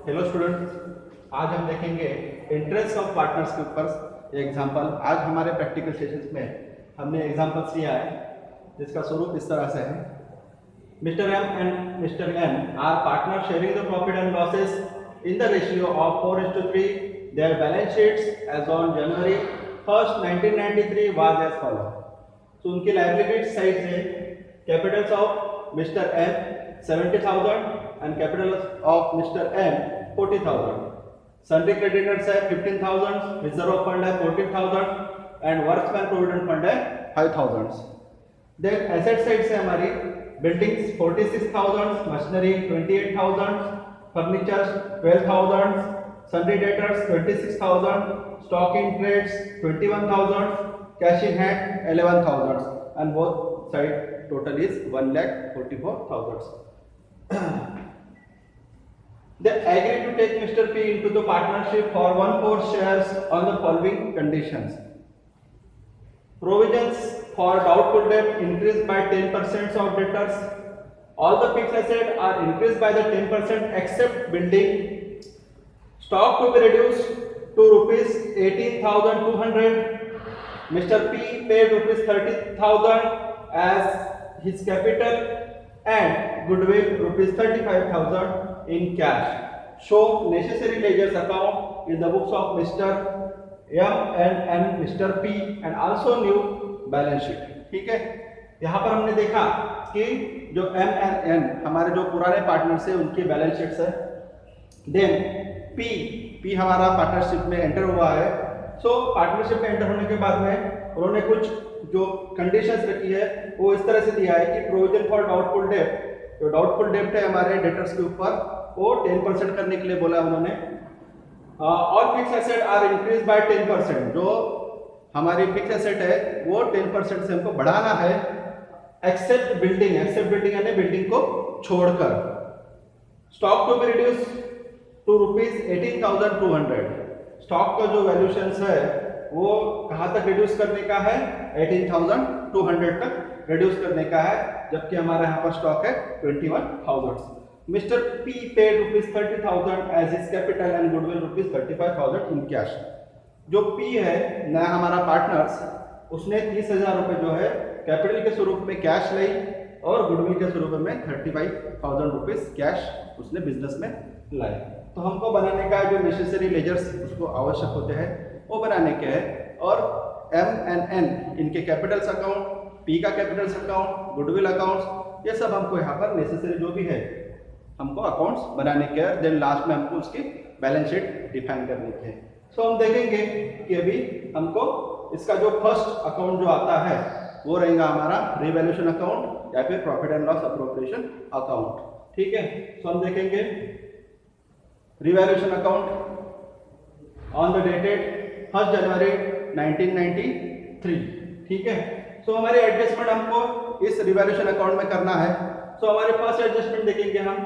Hello students, आज हम देखेंगे इंटरेस्ट ऑफ पार्टनर्स के ऊपर एग्जांपल। आज हमारे प्रैक्टिकल सेशंस में हमने एग्जांपल्स लिया है जिसका स्वरूप इस तरह से है। Mister M and mister N are partner sharing the profit and losses in the ratio of 4:3। Their balance sheets as on January 1st 1993 was as follow. तो उनकी लायबिलिटी साइड है capitals of mister M 70,000 and capital of Mr. M 40,000. Sundry creditors है 15,000, reserve fund है 14,000 and workman provident fund है 5,000. Then asset side से हमारी buildings 46,000, machinery 28,000, furniture 12,000, sundry debtors 26,000, stock in trades 21,000, cash in hand 11,000 and both side total is 1,44,000. They agreed to take Mr. P into the partnership for 1/4 shares on the following conditions. Provisions for doubtful debt increased by 10% of debtors. All the fixed assets are increased by the 10% except building. Stock to be reduced to rupees 18,200. Mr. P paid rupees 30,000 as his capital and goodwill rupees 35,000 in cash. Show necessary ledgers account in the books of Mr. M and Mr. P and also new balance sheet. ठीक है, यहाँ पर हमने देखा कि जो M and N हमारे जो पुराने पार्टनर्स है उनकी बैलेंस शीट्स है। देन P हमारा पार्टनरशिप में एंटर हुआ है। सो पार्टनरशिप में एंटर होने के बाद में उन्होंने कुछ जो कंडीशंस रखी है वो इस तरह से दिया है कि प्रोविजन फॉर डाउटफुल डेट, जो डाउटफुल डेट है हमारे डेटर्स के ऊपर वो 10% करने के लिए बोला उन्होंने। और fix asset are increase by 10%, जो हमारी फिक्स एसेट है वो 10% से हमको बढ़ाना है एक्सेप्ट बिल्डिंग यानी बिल्डिंग को छोड़कर। Stock to be reduce to rupees 18,200। Stock का जो वैल्यूशन है वो कहाँ तक रिड्यूस करने का है, 18,200 तक रिड्यूस करने का है, जबकि हमारा यहाँ पर स्टॉक है 21,000। Mister P paid rupees 30,000 as his capital and goodwill rupees 35,000 in cash. जो पी है नया हमारा पार्टनर्स, उसने 30,000 रुपए जो है कैपिटल के स्वरूप में कैश ली और गुडविल के स्वरूप में 35,000 रुपीज कैश उसने बिजनेस में लाए। तो हमको बनाने का जो नेसेसरी लेजर्स उसको आवश्यक होते हैं वो बनाने के हैं। और एम एंड एन इनके कैपिटल्स अकाउंट, पी का कैपिटल्स अकाउंट, गुडविल अकाउंट्स, ये सब हमको यहाँ पर नेसेसरी जो भी है हमको अकाउंट्स बनाने के हैं। देन लास्ट में हमको उसकी बैलेंस शीट डिफाइन करने के हैं। सो हम देखेंगे कि अभी हमको इसका जो फर्स्ट अकाउंट जो आता है वो रहेगा हमारा रिवैल्यूएशन अकाउंट या फिर profit and loss appropriation account. ठीक है, सो हम देखेंगे revaluation account on the dated 1st जनवरी 1993। ठीक है, सो हमारे एडजस्टमेंट हमको इस रिवैल्यूएशन अकाउंट में करना है। सो हमारे फर्स्ट एडजस्टमेंट देखेंगे हम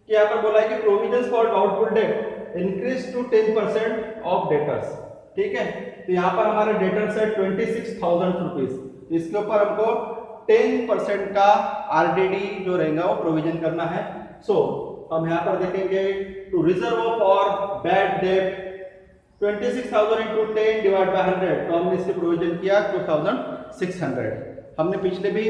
कि यहाँ पर बोला है कि provisions for doubtful debt increase to 10% of debtors. ठीक है, तो यहाँ पर हमारे डेटर्स है 26,000 रुपीज। इसके ऊपर हमको 10% का आरडीडी जो रहेगा वो प्रोविजन करना है। सो हम यहाँ पर देखेंगे to reserve for bad debt 26,000 into 10 divide by 100, तो हमने इसके प्रोविजन किया 2,600। हमने पिछले भी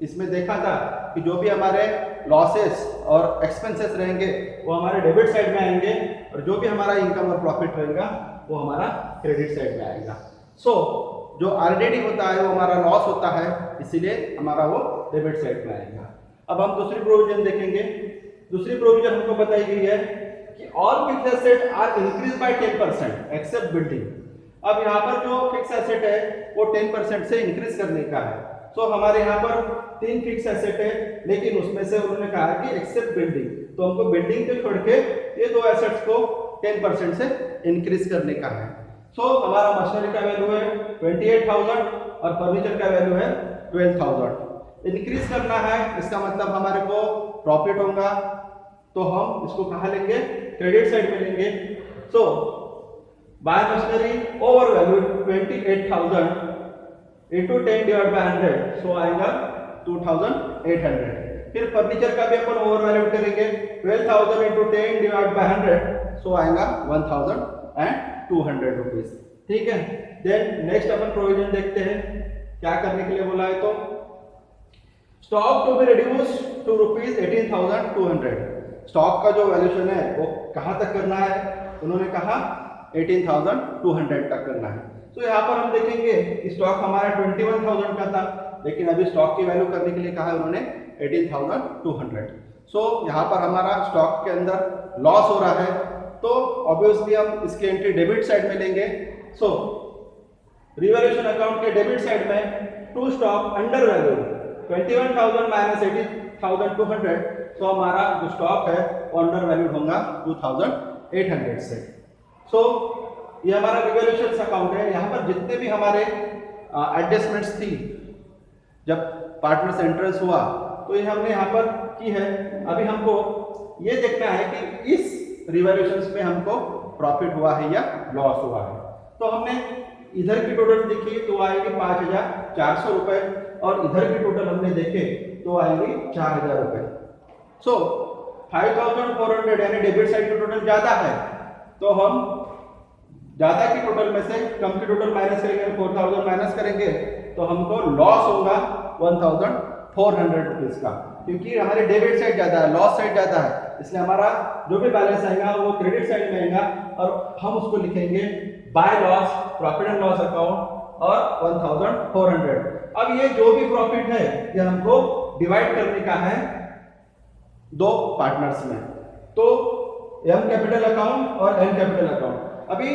इसमें देखा था कि जो भी हमारे लॉसेस और एक्सपेंसेस रहेंगे वो हमारे डेबिट साइड में आएंगे और जो भी हमारा इनकम और प्रॉफिट रहेगा वो हमारा क्रेडिट साइड में आएगा। सो जो आरडीडी होता है वो हमारा लॉस होता है, इसीलिए हमारा वो डेबिट साइड में आएगा। अब हम दूसरी प्रोविजन देखेंगे। दूसरी प्रोविजन हमको बताई गई है कि all fix asset are increase by 10% except building. अब यहाँ पर जो फिक्स एसेट है वो 10% से इंक्रीज करने का है। तो हमारे यहाँ पर 3 फिक्स एसेट है, लेकिन उसमें से उन्होंने कहा कि एक्सेप्ट बिल्डिंग, तो हमको बिल्डिंग को छोड़ के ये 2 एसेट्स को 10% से इंक्रीज करने का है। सो हमारा मशीनरी का वैल्यू है 28,000 और फर्नीचर का वैल्यू है 12,000। इंक्रीज करना है, इसका मतलब हमारे को प्रॉफिट होगा, तो हम इसको कहाँ लेंगे, क्रेडिट साइड में लेंगे। So by machinery over value 28,000 into 10 divide by 100, so आएगा 2,800। फिर फर्नीचर का भी अपन ओवर वैल्यू करेंगे 12,000 into 10 डिवाइड बाय 100, सो आएगा 1,200 रुपीज। ठीक है, देन नेक्स्ट अपन प्रोविजन देखते हैं क्या करने के लिए बोला है। तो stock to be reduce to rupees 18,200, stock का जो वैल्यूएशन है वो कहां तक करना है, उन्होंने कहा 18,200 तक करना है। तो यहाँ पर हम देखेंगे कि स्टॉक हमारा 21,000 का था, लेकिन अभी स्टॉक की वैल्यू करने के लिए कहा है उन्होंने 18,200। सो यहाँ पर हमारा स्टॉक के अंदर लॉस हो रहा है, तो ऑब्वियसली हम इसकी एंट्री डेबिट साइड में लेंगे। सो रिवैल्यूएशन अकाउंट के डेबिट साइड में to stock under value 21,000 minus 18,200, तो हमारा जो स्टॉक है वो अंडर वैल्यूड होगा 2,800 से। सो ये हमारा रिवैल्यूएशन अकाउंट है। यहाँ पर जितने भी हमारे एडजस्टमेंट्स थी जब पार्टनर्स एंट्रेंस हुआ, तो ये हमने यहाँ पर की है। अभी हमको ये देखना है कि इस रिवैल्यूएशंस में हमको प्रॉफिट हुआ है या लॉस हुआ है। तो हमने इधर की टोटल देखी तो आएगी 5,400 रुपए, और इधर की टोटल हमने देखे तो आएगी 4,000 रुपए। सो 5,400 यानी डेबिट साइड की टोटल ज्यादा है, तो हम ज्यादा की टोटल में से कम की टोटल माइनस करेंगे, 4,000 माइनस करेंगे तो हमको लॉस होगा 1,400 रुपीज का, क्योंकि हमारे डेबिट साइड ज्यादा है, लॉस साइड ज्यादा है, इसलिए हमारा जो भी बैलेंस आएगा वो क्रेडिट साइड में आएगा, और हम उसको लिखेंगे by loss profit and loss account और 1,400। अब ये जो भी प्रॉफिट है ये हमको डिवाइड करने का है दो पार्टनर्स में, तो एम कैपिटल अकाउंट और एन कैपिटल अकाउंट। अभी